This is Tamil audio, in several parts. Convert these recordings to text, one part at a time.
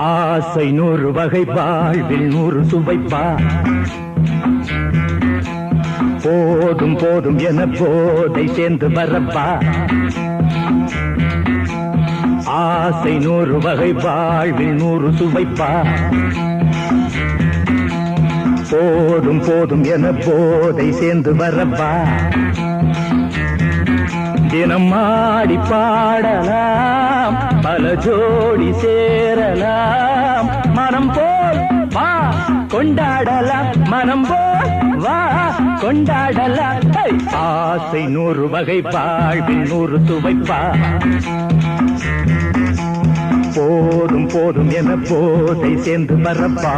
ஆசை 100 வகை வாழ்வில் 100 சுவைப்பா போதும் போதும் என போதை சேர்ந்து வரப்பா ஆசை 100 வகை வாழ்வில் 100 சுவைப்பா போதும் போதும் என போதை சேர்ந்து வரப்பா தினம் ஆடி பாடலாம் பல ஜோடி சேரலாம் மனம் போல் வா கொண்டாடலாம் மனம் போல் வா கொண்டாடலாம் ஆசை 100 வகை வாழ்வில் 100 சுவைப்பா போதும் போதும் என போதை சேர்ந்து வரப்பா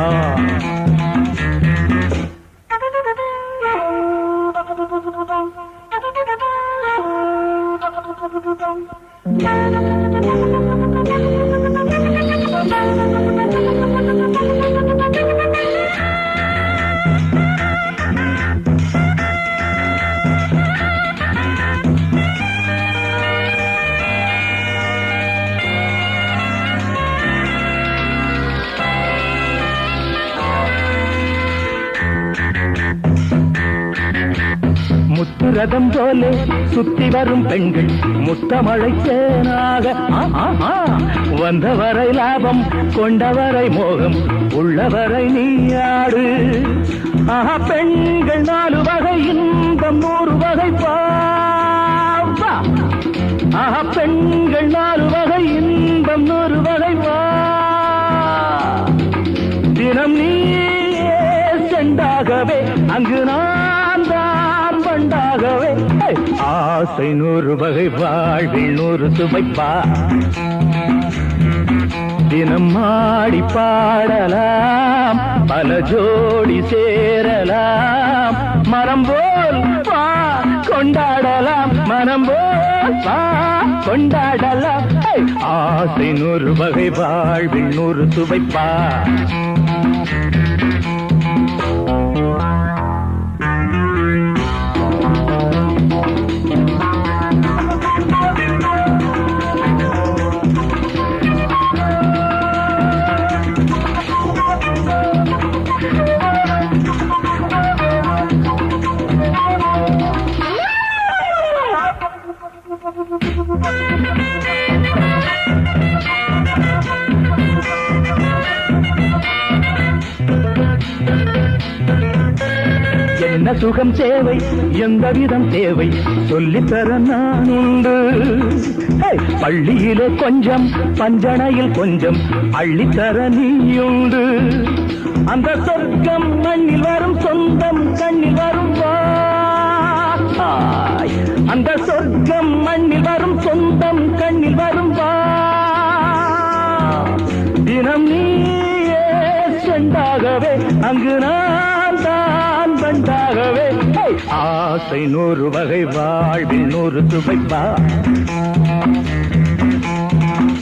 முத்துரதம் போலே சுத்தி வரும் பெண்கள் முத்தமழை தேனாக வந்தவரை லாபம் கொண்டவரை மோகம் உள்ளவரை நீயாடு பெண்கள் 4 வகை இன்பம் 100 வகை பாவா பெண்கள் 4 வகை இன்பம் 100 வகை வா தினம் நீ செண்டாகவே அங்கு நான் தான் வண்டாகவே ஆசை 100 வகை வாழ்வில் 100 சுவைப்பா தினம் ஆடி பாடலாம் பல ஜோடி சேரலாம் மனம் போல் வா கொண்டாடலாம் மனம் போல் வா கொண்டாடலாம் ஆசை 100 வகை வாழ்வில் 100 சுவைப்பா என்ன சுகம் தேவை எந்த விதம் தேவை சொல்லித்தர நான் உண்டு பள்ளியிலே கொஞ்சம் பஞ்சனையில் கொஞ்சம் அள்ளித்தர நீயுண்டு அந்த சொர்க்கம் மண்ணில் வரும் சொந்தம் கண்ணில் வரும் அந்த சொர்க்கம் மண்ணில் வரும் சொந்தம் கண்ணில் வரும் வா தினம் நீயே செண்டாகவே அங்கு நான் தான் பண்டாகவே ஆசை 100 வகை வாழ்வில் 100 சுவைப்பா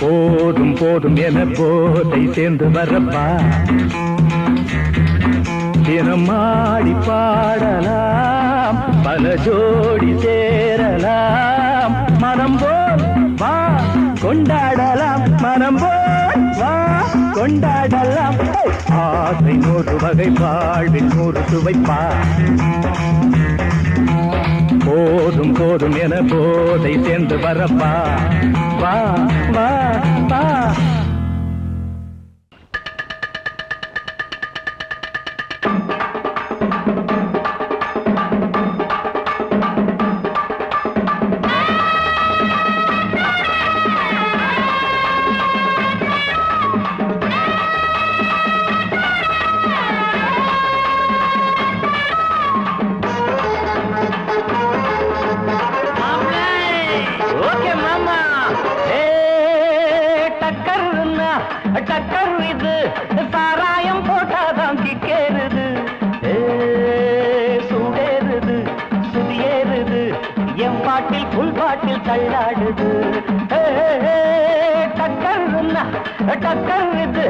போதும் போதும் என போதை சேர்ந்து வரப்பா தினம் ஆடி பாடலாம் பல ஜோடி சேரலாம் மனம் போல் வா கொண்டாடலாம் மனம் போல் வா கொண்டாடலாம் ஆசை 100 வகை வாழ்வில் 100 சுவைப்பா போதும் போதும் என போதை சேர்ந்து வரப்பா வா வா வா டக்கர் இது சாராயம் போட்டாதான் கிக்கேறுது சூடேறுது சுதியேறுது என் பாட்டில் புல் பாட்டில் தள்ளாடுது டக்கர் இது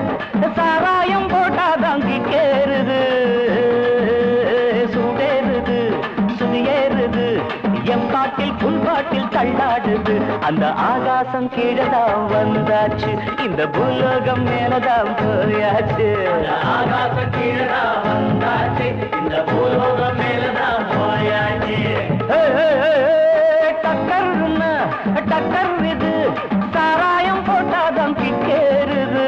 சாராயம் போட்டாதான் கிக்கேறுது சூடேறுது சுதியேறுது என் பாட்டில் புல் பாட்டில் தள்ளாடுது அந்த ஆகாசம் கீழதான் வந்தாச்சு இந்த பூலோகம் மேலதான் போயாச்சு ஆகாசம் கீழதான் வந்தாச்சு இந்த பூலோகம் மேலதான் போயாச்சு டக்கர் இது சாராயம் போட்டாதான் கிக்கேறுது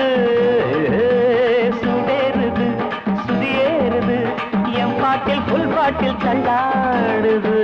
சுடேறுது சுதியேறுது என் பாட்டில் புல் பாட்டில் தள்ளாடுது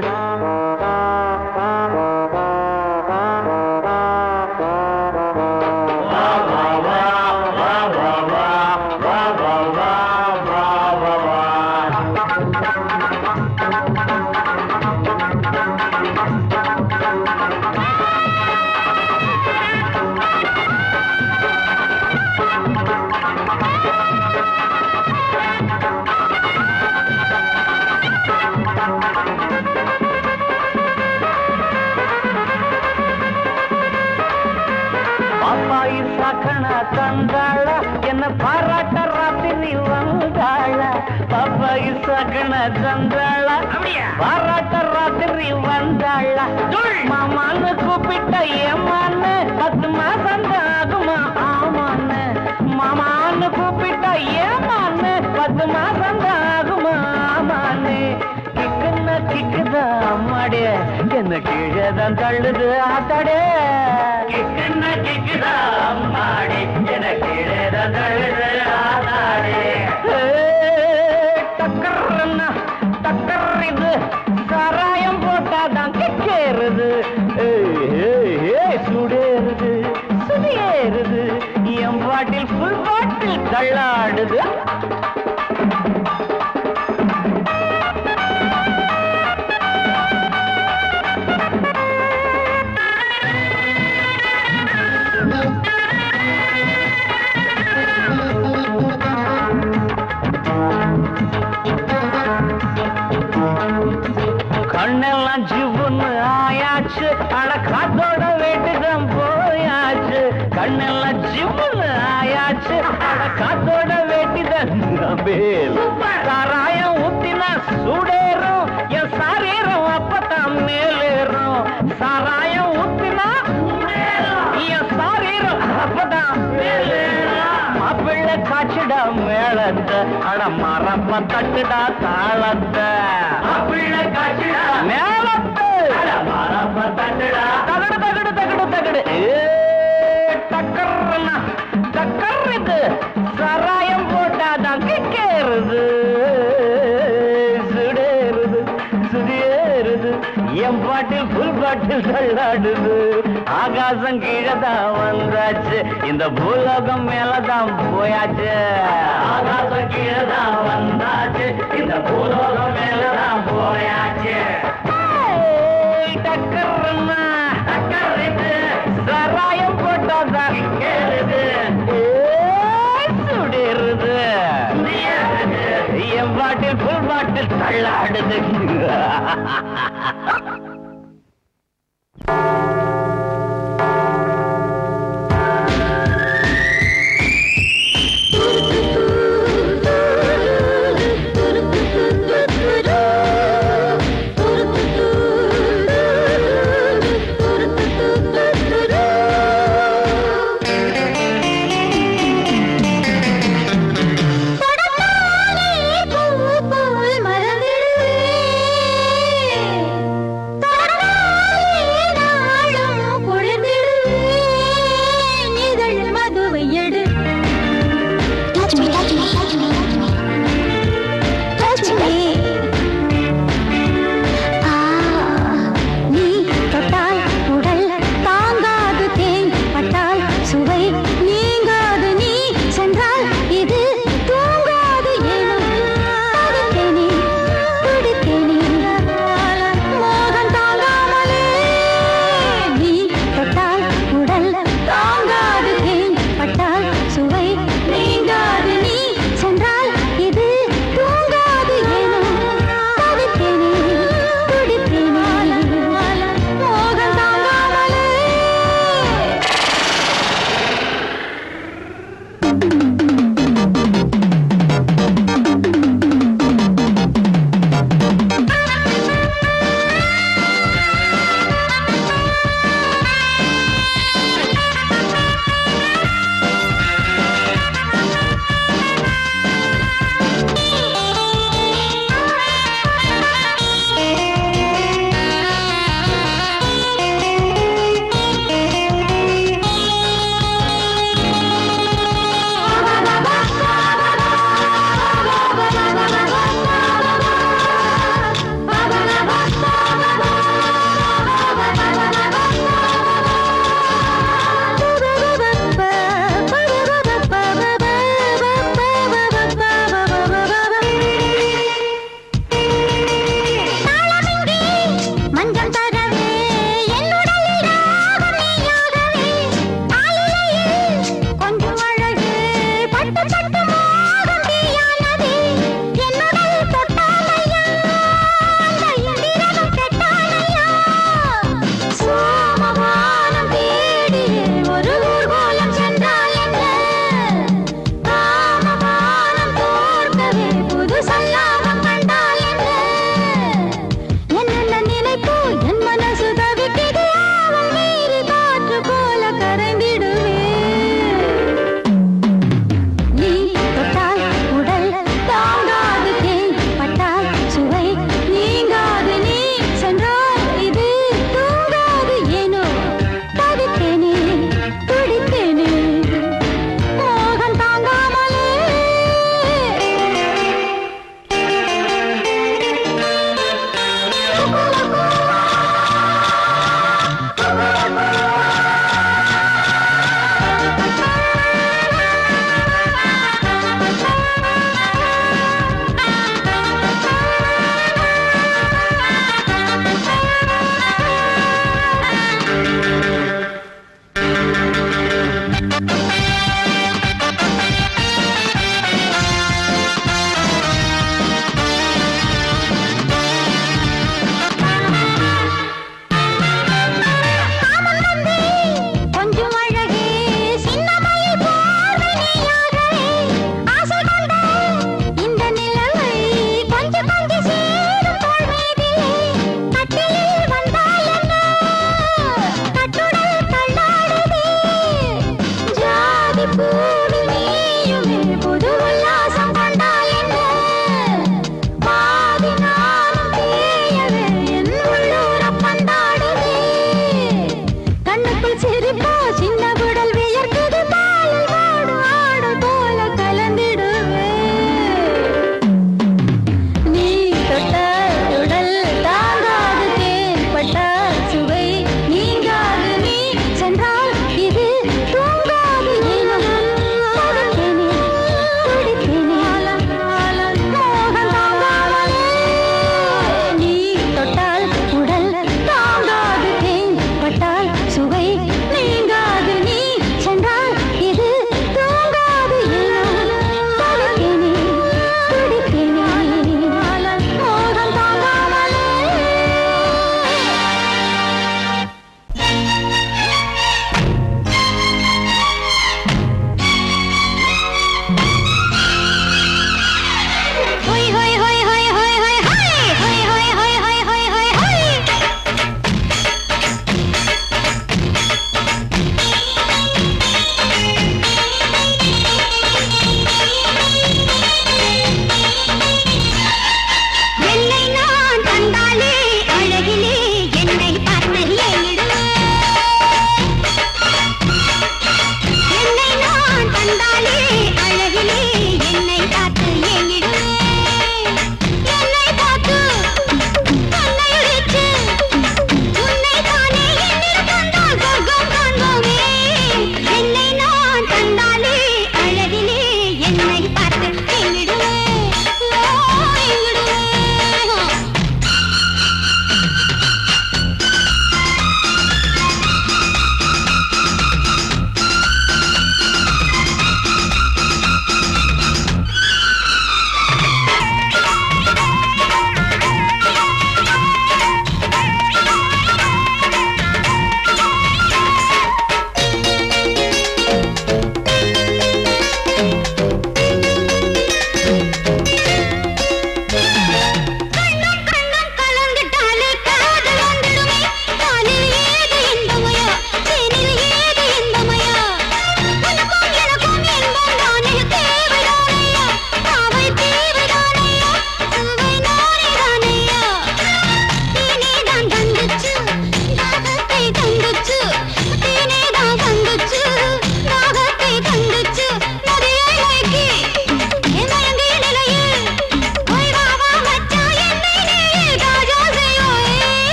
தந்தாள என்ன பாராட்ட ராத்திரி வந்தாள பாப்பாயி சகன தந்தாள பாராட்ட ராத்திரி வந்தாள மாமான்னு கூப்பிட்ட ஏமான்னு 10 மாசம் ஆகுமா ஆமான்னு மாமான்னு கூப்பிட்ட ஏமான்னு 10 மாசம் ஆகுமா ஆமான்னு கிக்குன்னா கிக்குதா அம்மாடே என்ன கீழேதான் தள்ளுது ஆத்தாடே கிக்குன்னா கிக்குதா அம்மாடே என்ன கீழேதான் தள்ளுது ஆத்தாடே டக்கர் இது சாராயம் போட்டாதான் கிக்கேறுது சுடேறுது சுதியேறுது என் பாட்டில் புல் பாட்டில் தள்ளாடுது கண்ணெல்லாம் ஜிவ்வுன்னு ஆயாச்சு அட காத்தோட வேட்டுதான் போயாச்சு கண்ணெல்லாம் ஜிவ்வுன்னு ஆயாச்சு அட காத்தோட வேட்டுதான் சாராயம் ஊத்தினா சூடேறும் என் சாரீரம் அப்பதான் மேலேறும் சாராயம் ஊத்தினா என் சாரீரம் அப்பதான் மேலேறும் மாப்பிள்ளை காய்ச்சிடா மேளத்தை அட மரப்ப தட்டுடா தாளத்தை மாப்பிள்ளை காய்ச்சிடா மேளத்தை அட மரப்ப தட்டுடா தகடு தகடு தகடு தகடு டக்கர் இது சாராயம் போட்டாதான் கிக்கேறுது சுடேறுது சுதியேறுது என் பாட்டில் புல் பாட்டில் தள்ளாடுது ஆகாசம் கீழதான் வந்தாச்சு இந்த பூலோகம் மேலதான் போயாச்சு ஆகாசம் கீழதான் வந்தாச்சு இந்த பூலோகம் மேலதான் போயாச்சு டக்கர்னா டக்கர்றது சராயம் போட்டாதான் கேளுது சுடிருது என் பாட்டில் புல் பாட்டில் தள்ளாடுது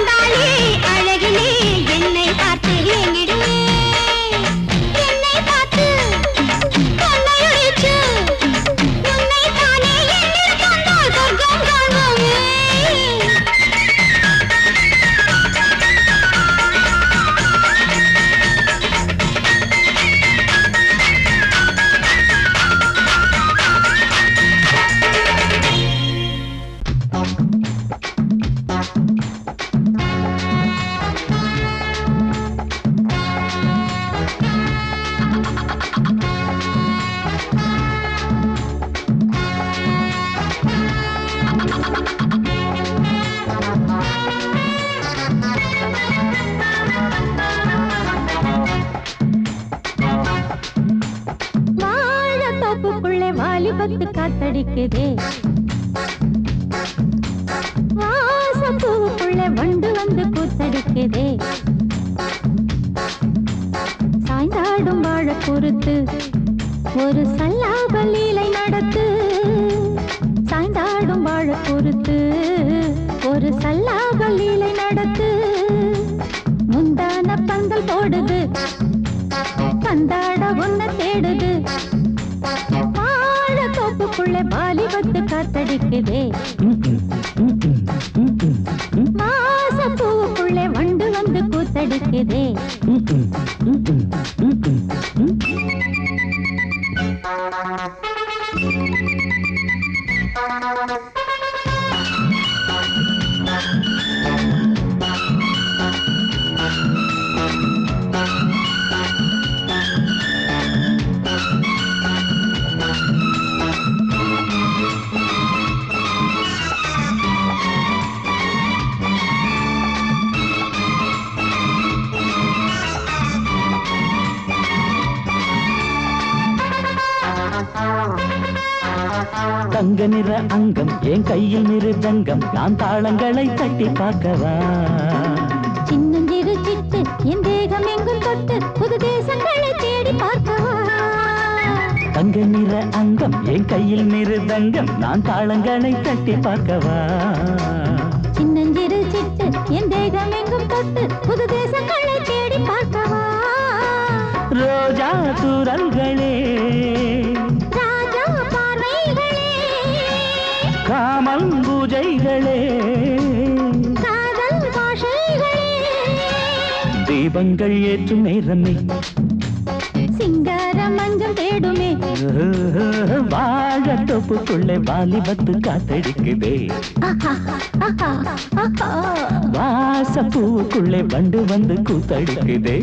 அந்தாளி அழகிலே என்னை பார்த்து எங்கிடுமே என்னை பார்த்து கொள்ளையடிச்சு உன்னை தானே என்னில் கொண்டால் சொர்க்கம் காண்போமே வாழத்தோப்புக்குள்ளே வாலிபத்து காத்தடிக்குதே வாசப்பூவுக்குள்ளே வண்டு வந்து கூத்தடிக்குதே சாய்ந்தாடும் வாழ பொறுத்து ஒரு சல்லாப லீலை நடத்து சாய்ந்தாடும் வாழ பொறுத்து ஒரு சல்லாப லீலை நடத்து முந்தான பந்தல் போடுது பந்தாட ஒன்ன தேடுது வாழ தோப்புக்குள்ளே வாலிபத்து காத்தடிக்குதே வாசப்பூவுக்குள்ளே வண்டு வந்து கூத்தடிக்குதே தங்க நிற அங்கம் என் கையில் மிருதங்கம் நான் தாளங்களை தட்டி பார்க்கவா சின்னஞ்சிறு சிட்டு என் தேகம் எங்கும் தொட்டு புது தேசங்களை தேடி பார்க்கவா தங்க நிற அங்கம் என் கையில் மிருதங்கம் நான் தாளங்களை தட்டி பார்க்கவா சின்னஞ்சிறு சிட்டு என் தேகம் எங்கும் தொட்டு புது தேசங்களை தேடி பார்க்கவா ரோஜா தூரல்களே ராஜா பார்வைகளே காமல் பூஜைகளே காதல் பாஷைகளே தீபங்கள் ஏற்றும் நேரமே சிங்கார மஞ்சள் தேடுமே வாழ தொப்புக்குள்ளே வாலிபத்து காத்தடிக்குதே வாசப்பூவுக்குள்ளே வண்டு வந்து கூத்தடிக்குதே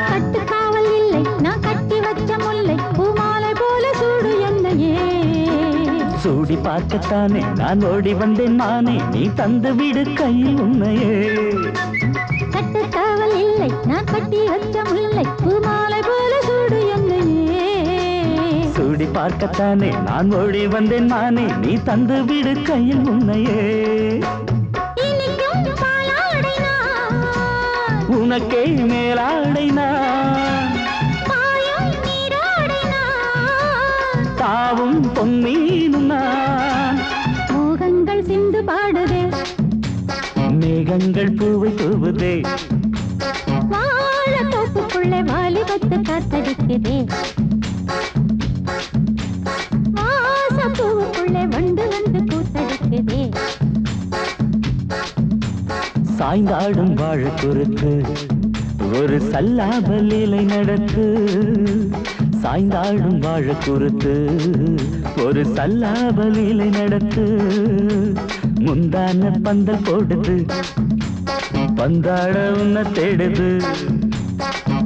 கட்டுக்காவல் இல்லை நான் கட்டி வச்ச முல்லை பூமாலை போல சூடு என்னையே சூடி பார்க்கத்தானே நான் ஓடி வந்தேன் மானே நீ தந்து விடு கையில் உன்னையே கட்டுக்காவல் இல்லை நான் கட்டி வச்ச முல்லை பூமாலை போல சூடு என்னையே சூடி பார்க்கத்தானே நான் ஓடி வந்தேன் மானே நீ தந்து விடு கையில் உன்னையே இனிக்கும் பாலாடை நான் உனக்கே மேலாடை நான் பாயும் நீராடை நான் தாவும் பொன்னீனும் நான் மோகங்கள் சிந்து பாடுதே மேகங்கள் பூவை தூவுதே வாழ தோப்புக்குள்ளே வாலிபத்து காத்தடிக்குதே வாசப்பூவுக்குள்ளே வண்டு வந்து கூத்தடிக்குதே சாய்ந்தாடும் வாழ குறுக்கு ஒரு சல்லாப லீலை நடத்து சாய்ந்தாடும் வாழ குறுக்கு ஒரு சல்லாப லீலை நடத்து முந்தான பந்தல் போடுது பந்தாட உன்ன தேடுது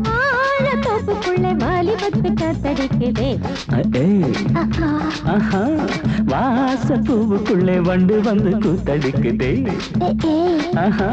வாழ தோப்புக்குள்ளே வாலிப கொத்து காத்தடிக்குதே. வாச பூவுக்குள்ளே வண்டு வந்து கூத்தடிக்குதே. ஆஹா.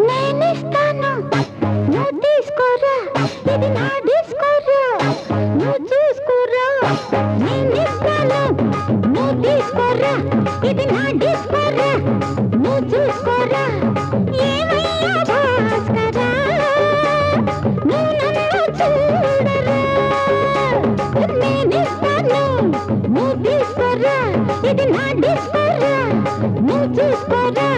నేనిస్తాను నువ్వు తీసుకోరా, ఇది నా డిస్కోరా, నువ్వు చూసుకోరా. నేనిస్తాను నువ్వు తీసుకోరా, ఇది నా డిస్కోరా, నువ్వు చూసుకోరా. ఏమయ్యా భాస్కరా, నువ్వు నన్ను చూడరా. నేనిస్తాను నువ్వు తీసుకోరా, ఇది నా డిస్కోరా, నువ్వు చూసుకోరా.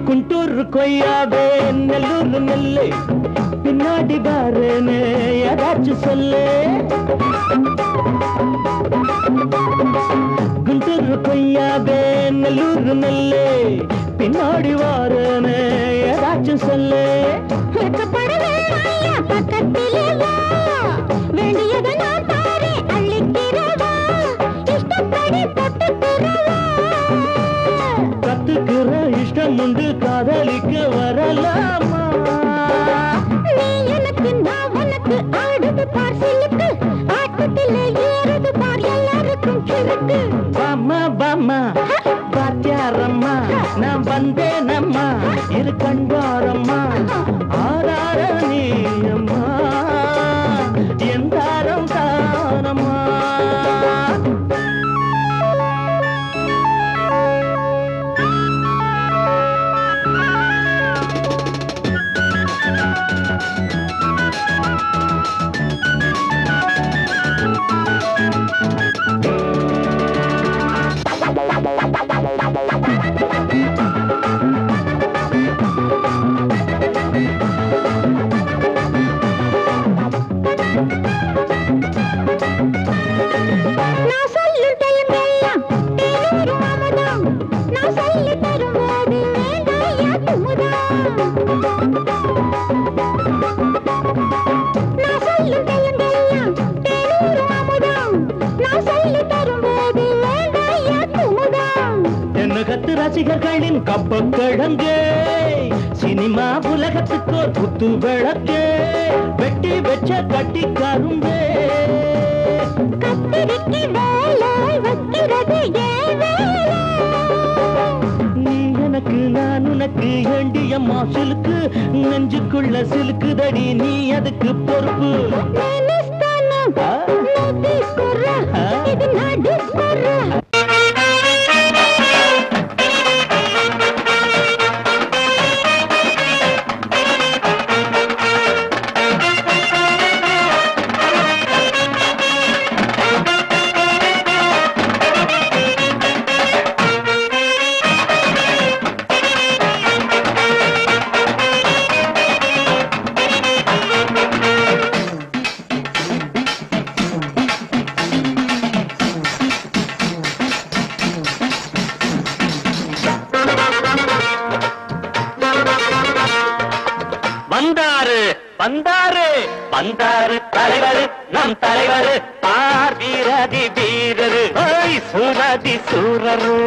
குண்டூர் கொய்யாவே நெல்லூர் நெல்லை பின்னாடி பாருன்னு ஏதாச்சும் சொல்லு. குண்டூர் கொய்யாவே நெல்லூர் நெல்லை பின்னாடி வாருன்னு ஏதாச்சும் சொல்லு. பக்கத்திலே வா, வேண்டியதை நான் பாரு, அள்ளிக்கிறவா, இஷ்டப்படி தொட்டுக்கிறவா. கத்துக்கிற இஷ்டம் உண்டு, காதலிக்க வரலாமா? நீ எனக்கு நான் உனக்கு, ஆடுது பார் சிலுக்கு, ஆட்டத்திலே ஏறுது பார் எல்லாருக்கும் கிழக்கு. பாமா பாமா பாத்தியாரம்மா, நான் வந்தேனம்மா, இரு கண்பாரம்மா. ஆரார நீ அம்மா, எந்தாரம் தானம்மா. ரசிகர்களின் கப்பக்கிழங்கே, சினிமா உலகத்துக்கோர் புத்து விளக்கே, வெட்டி வெச்ச கட்டி கரும்பே. கத்திரிக்கு வேலை வைக்கிறது நீ எனக்கு நான் உனக்கு, ஏண்டியம்மா சிலுக்கு, நெஞ்சுக்குள்ள சிலுக்குதடி, நீ அதுக்கு பொறுப்பு. இது நான் டிஸ்கோரா. வந்தாரு வந்தாரு வந்தாரு தலைவர், நம் தலைவர், பார் வீரதி வீரரு, சூரதி சூரரு.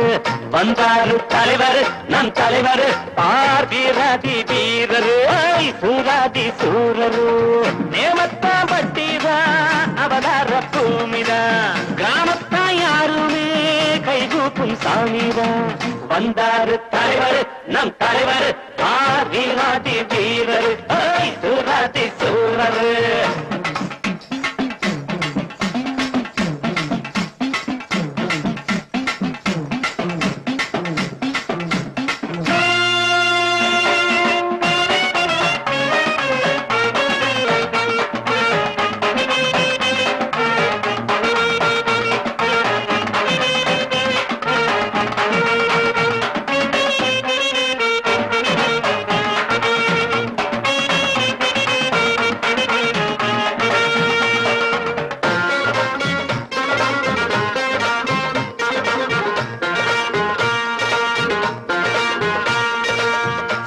வந்தாரு தலைவர், நம் தலைவர், பார் வீரதி வீரரு, சூரதி சூரரு. நேமத்தா பட்டிதான் அவதார பூமிதான், கிராமத்தா யாருமே கைகூப்பு கூப்பும் சாமிதான் வந்தாரு தலைவர் நம் தலைவர் வீராதி வீரர் சூராதி சூரர்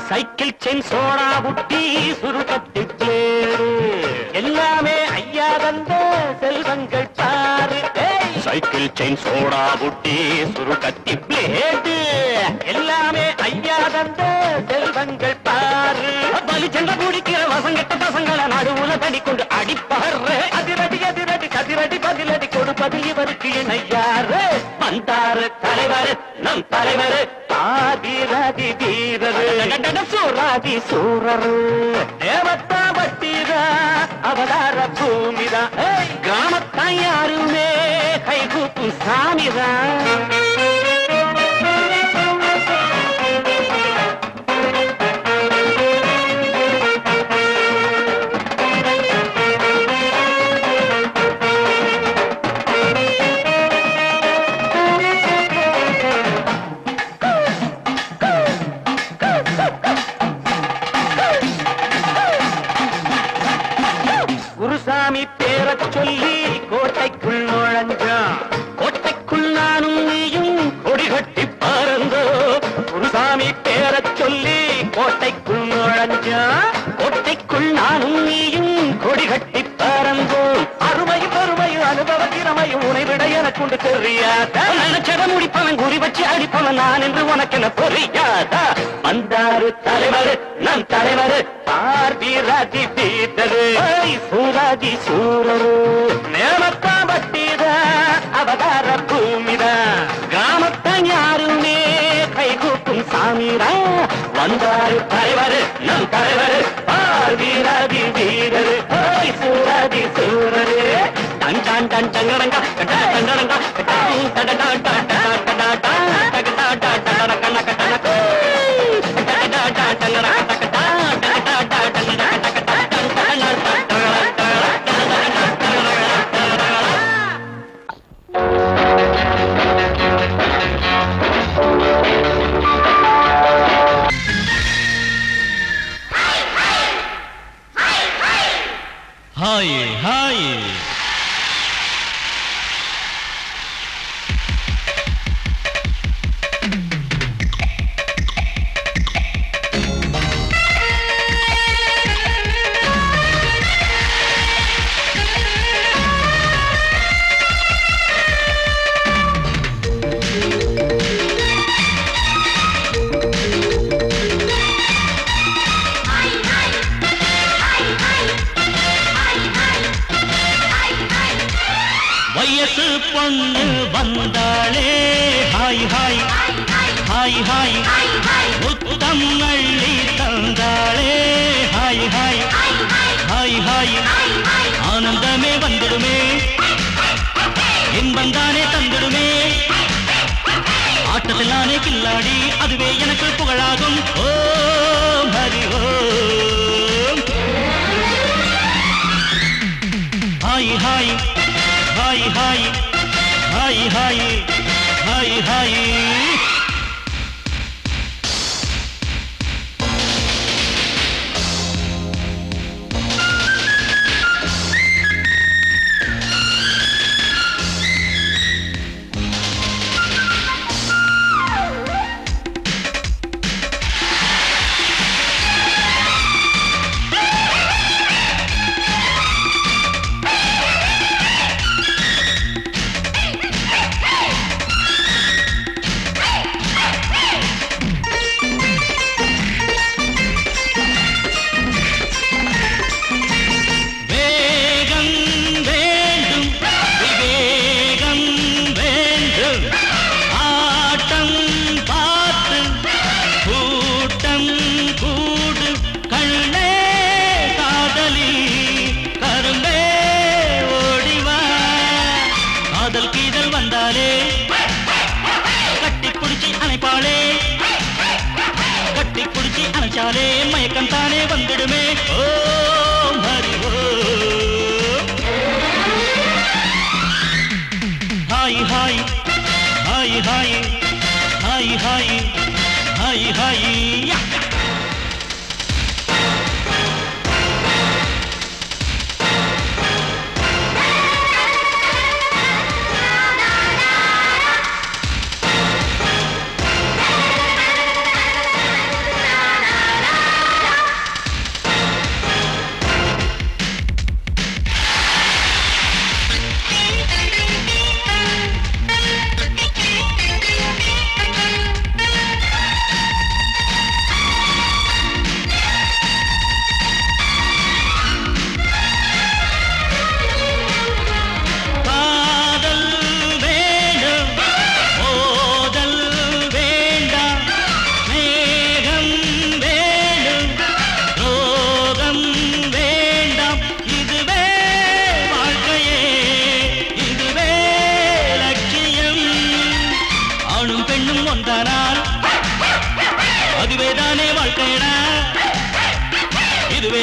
சைக்கிள் செயின் சோடா புட்டி சுருக்கத்தி பேரு எல்லாமே ஐயா தந்த செல்வங்கள் பாரு சைக்கிள் செயின் சோடா புட்டி சுருக்கத்தி பிளேடு எல்லாமே ஐயா தந்த செல்வங்கள் பாரு பலி சென்ற குடிக்கிற வசங்கட்ட பசங்களை நடுவுல தடி கொண்டு அடிப்பாரு அதிரடி அதிரடி கதிரடி பதிலடி கொடுப்பது இவருக்கு இணையாரு வந்தாரு தலைவர் நம் தலைவர் ஆதிராதி வீரர் சூராதி சூரர் தேவத்தா வட்டிதா அவதார பூமிதா கிராமத்தான் யாருமே கைகூப்பும் சாமிதான் குருசாமி பேரச் சொல்லி கோட்டைக்குள் நுழைஞ்சான் கோட்டைக்குள் நானும் நீயும் கொடி கட்டி பறந்தோ குருசாமி பேரச் சொல்லி கோட்டைக்குள் நுழைஞ்சான் கோட்டைக்குள் நானும் நீயும் கொடி கட்டி பறந்தோம் அருமையும் பெருமையும் அனுபவ திறமையும் உனை விட எனக்குண்டு தெரியாதா நினைச்சத முடிப்பவன் குறி வச்சு அடிப்பவன் நான் என்று உனக்கென புரியாதா வந்தாரு தலைவர் நம் தலைவர் வீராதி வீரரு சூராதி சூரரு நேமத்தா பட்டிதா அவதார பூமிதா கிராமத்தான் யாருமே கைகூப்பும் சாமிரா வந்தாரு தலைவர் நம் தலைவர் வீராதி வீரரு சூராதி சூரரு டன் டன் டன் டங்கடங்க டங்கடங்க Hi, hi. வயசு பொண்ணு வந்தாளே ஹாய் ஹாய் ஹாய் ஹாய் முத்தம் அள்ளி தந்தாளே ஹாய் ஹாய் ஹாய் ஹாய் ஆனந்தமே வந்துடுமே இன்பந்தானே தந்துடுமே ஆட்டத்தில் நானே கில்லாடி அதுவே எனக்கு புகழாகும் Om Hari Om hi hi hi hi hi hi hi hi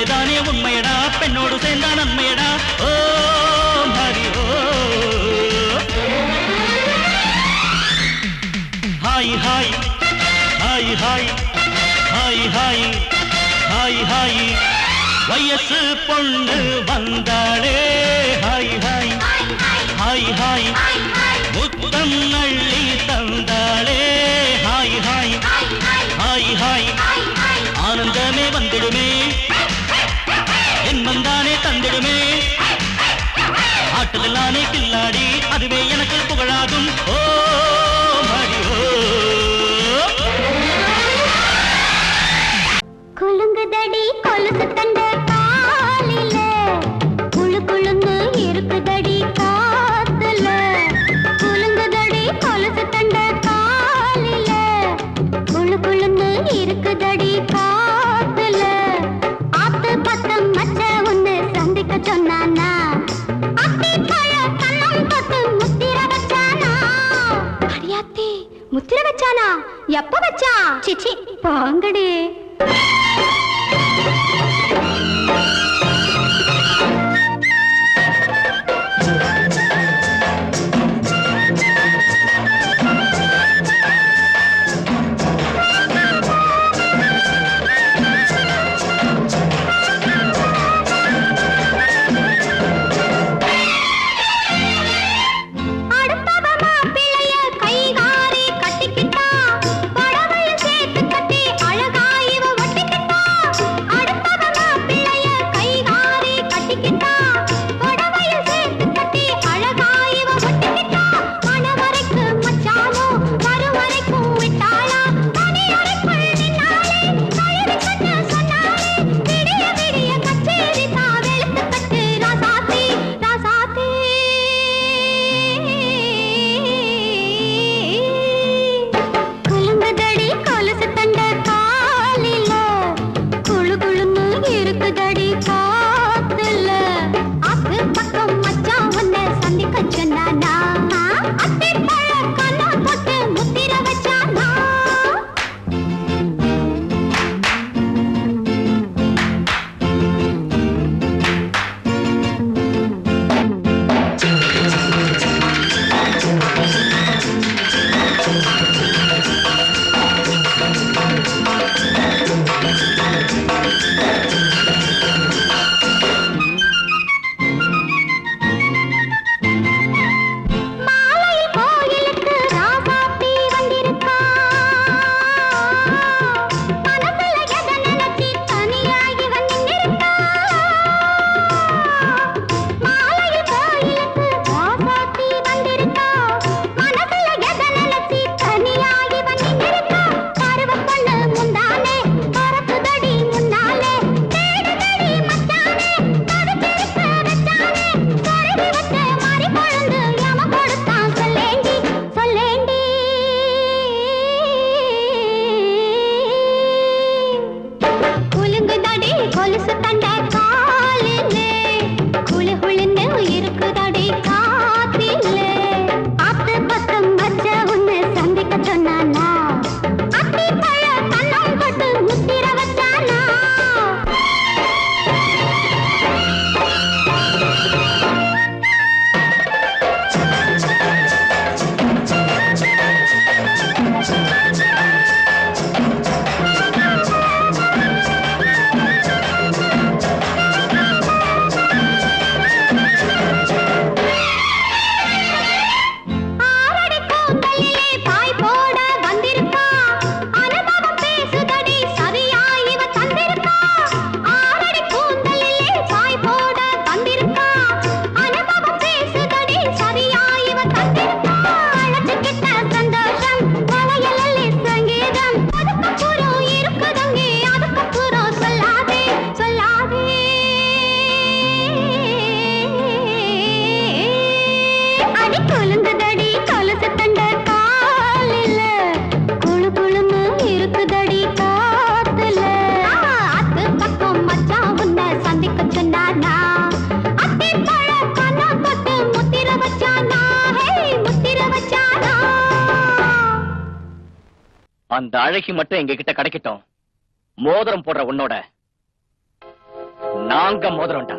தானே உண்மையடா பெண்ணோடு சேர்ந்தா நன்மையடா ஓ ஹரி ஓ hi hi hi hi hi hi hi hi வயசு பொண்ணு வந்தாளே ஹாய் ஹாய் ஹாய் ஹாய் முத்தம் அள்ளி தந்தாளே ஹாய் ஹாய் ஹாய் ஹாய் ஆனந்தமே வந்திடுமே என் வந்தானே தந்திடுமே ஆட்டத்தில் நானே கில்லாடி அதுவே எனக்கு புகழாகும் ஓ ஹரி ஓ குலுங்குதடி கொலுசு தண்ட காலில குளு குளுன்னு இருக்குதடி காத்துல குலுங்குதடி கொலுசு தண்ட காலில குளு குளுன்னு இருக்குதடி காத்துல ஆத்து பத்தம் மச்ச ஒண்ணு சந்திக்க சொன்னானா அத்தி பழ கண்ணம் தொட்டு முத்திர வச்சானா அடியாத்தி முத்திர வச்சானா எப்ப வச்சா சிச்சி பாங்கடி அந்த அழகி மட்டும் எங்க கிட்ட கிடைக்கட்டும். மோதிரம் போடுற உன்னோட நாங்க மோதிரம்டா.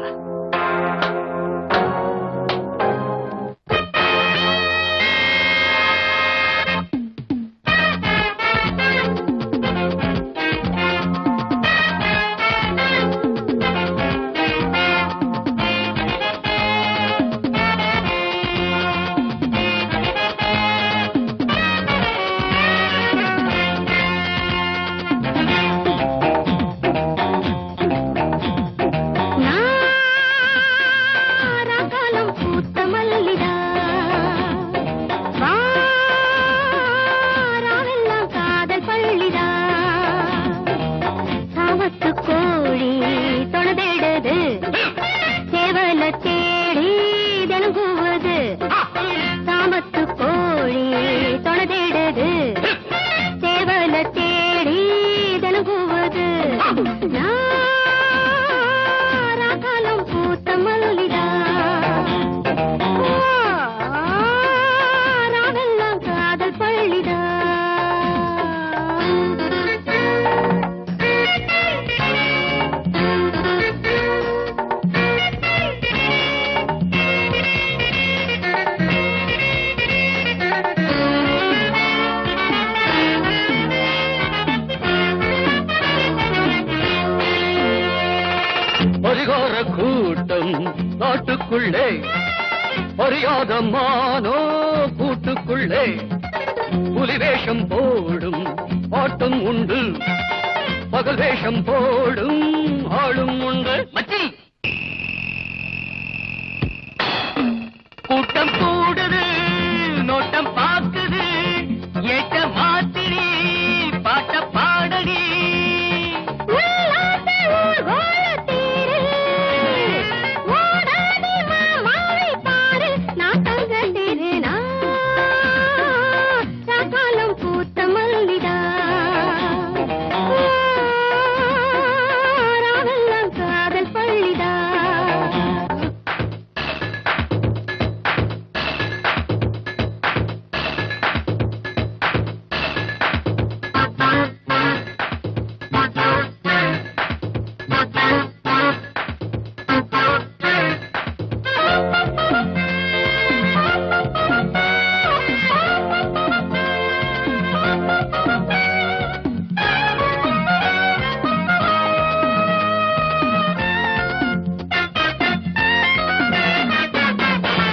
கூட்டம் காட்டுக்குள்ளே அறியாத மானோ கூட்டுக்குள்ளே புலி வேஷம் போடும் ஆட்டம் உண்டு, பகல் வேஷம் போடும் ஆளும் உண்டு. மச்சி கூட்டம் கூடுது, நோட்டம் பாக்குது, ஏட்ட மாத்திரி பாட்ட பாடடி.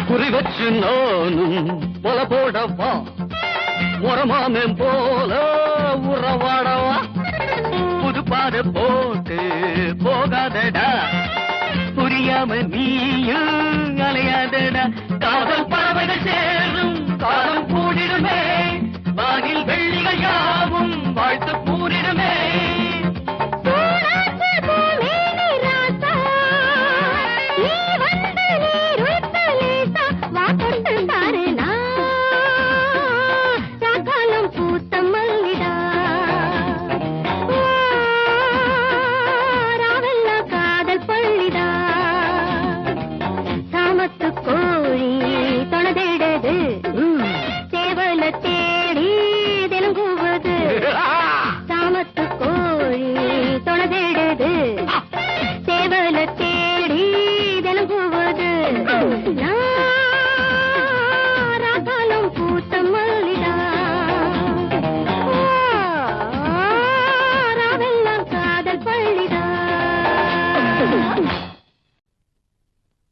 குறிவச்சு நானும் போல போடவா, முறமாமன் போல உறவாடவா, புதுப்பாத போட்டு போகாதடா, புரியாம நீயும் அலையாதடா. காதல் பறவைகள் சேரும் காலம் கூடிடுமே, வானில் வெள்ளிகள் யாவும் வாழ்த்து கூறிடுமே.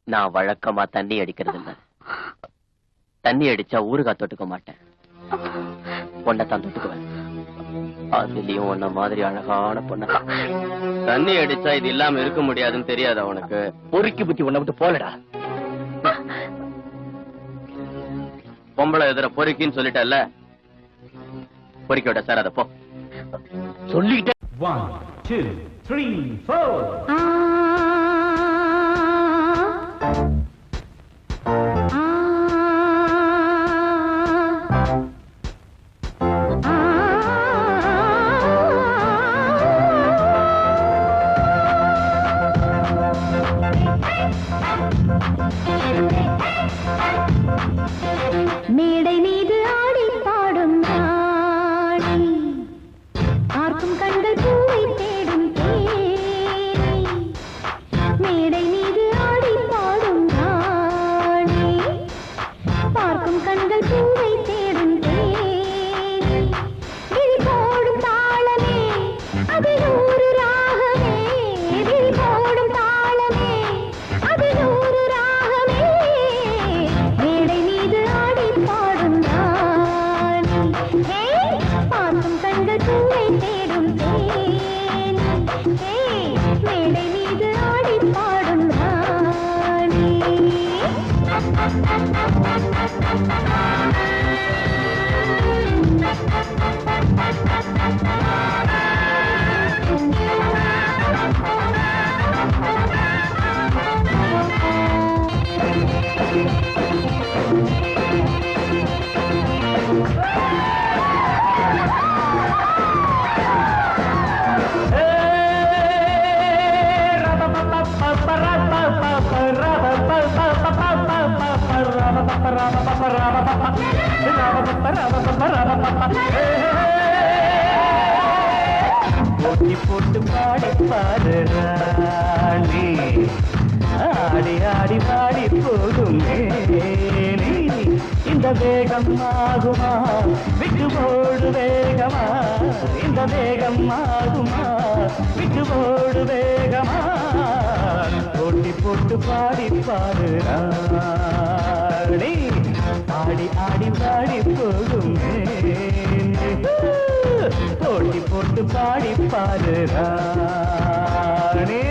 நான் வழக்கமா தண்ணி அடிக்கிறது இல்ல, தண்ணி அடிச்சா ஊறுகாய் தொட்டுக்க மாட்டேன், பொண்ணத்தான் தொட்டுக்குவேன். அதுலயும் உன்ன மாதிரி அழகான பொண்ண தண்ணி அடிச்சா இது இல்லாம இருக்க முடியாதுன்னு தெரியாது அவனுக்கு. பொறுக்கி புத்தி உன்னை விட்டு போலடா. பொம்பளை எதிர பொறுக்கின்னு சொல்லிட்டல்ல, பொறுக்கி விட சார். அத போ சொல்லிக்கிட்டே. 1 2 3 4 மேடை மீது ஆடி பாடும் ராணி, பார்க்கும் கண்கள் பூவை தேடும் தேனி, போட்டி போட்டு பாடி பாரு ராணி, ஆடி ஆடி பாடி போகும் மேனி. இந்த வேகம் ஆகுமா விட்டு போடு வேகமா, இந்த வேகம் ஆகுமா விட்டு போடு வேகமா. போட்டி போட்டு பாடி பாரு ராணி, ஆடி ஆடி பாடி போகும் மேனி. போட்டி போட்டு பாடி பாரு ராணி.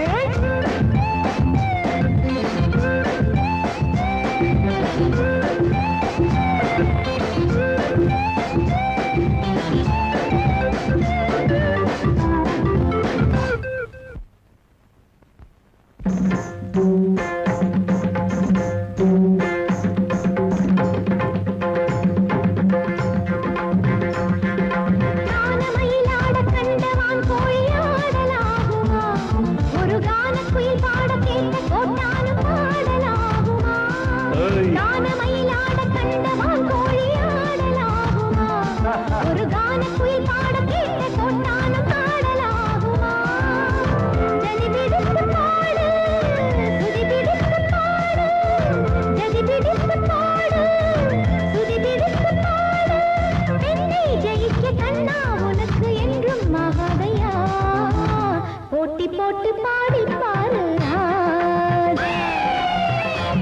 போட்டி போட்டு பாடி பாரு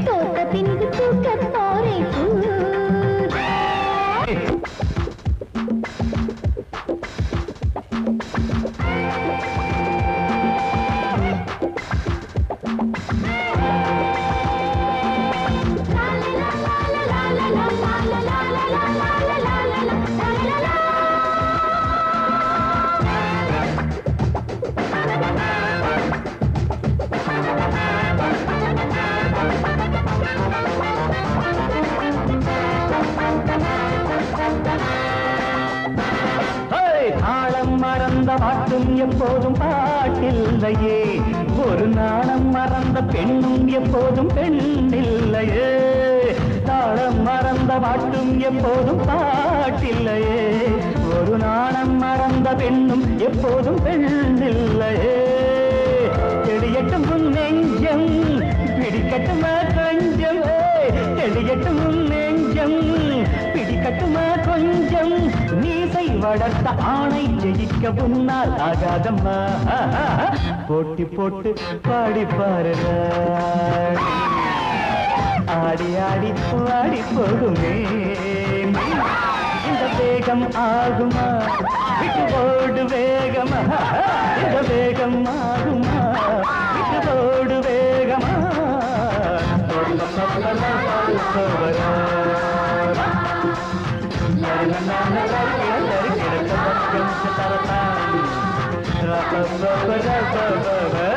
தோட்ட பின்பு தூக்க போரே தாளம் மறந்த பாட்டும் எப்போதும் பாட்டில்லையே, ஒரு நாணம் மறந்த பெண்ணும் எப்போதும் பெண்ணில்லையே. தாளம் மறந்த பாட்டும் எப்போதும் பாட்டில்லையே, ஒரு நாணம் மறந்த பெண்ணும் எப்போதும் பெண்ணில்லையே. செடியட்டும் உன் நெஞ்சம் பிடிக்கட்டுமா கொஞ்சம், செடியட்டும் உன் நெஞ்சம் பிடிக்கட்டுமா கொஞ்சம். நீசை வளர்த்த ஆணை ஜெயிக்க உன்னால் ஆகாதம்மா. போட்டி போட்டு பாடி பாரு ஆடி ஆடி பாடி போகுமே. இந்த வேகம் ஆகுமா விட்டு போடு வேகமா, இந்த வேகம் ஆகுமா விட்டு போடு வேகமா. la la la la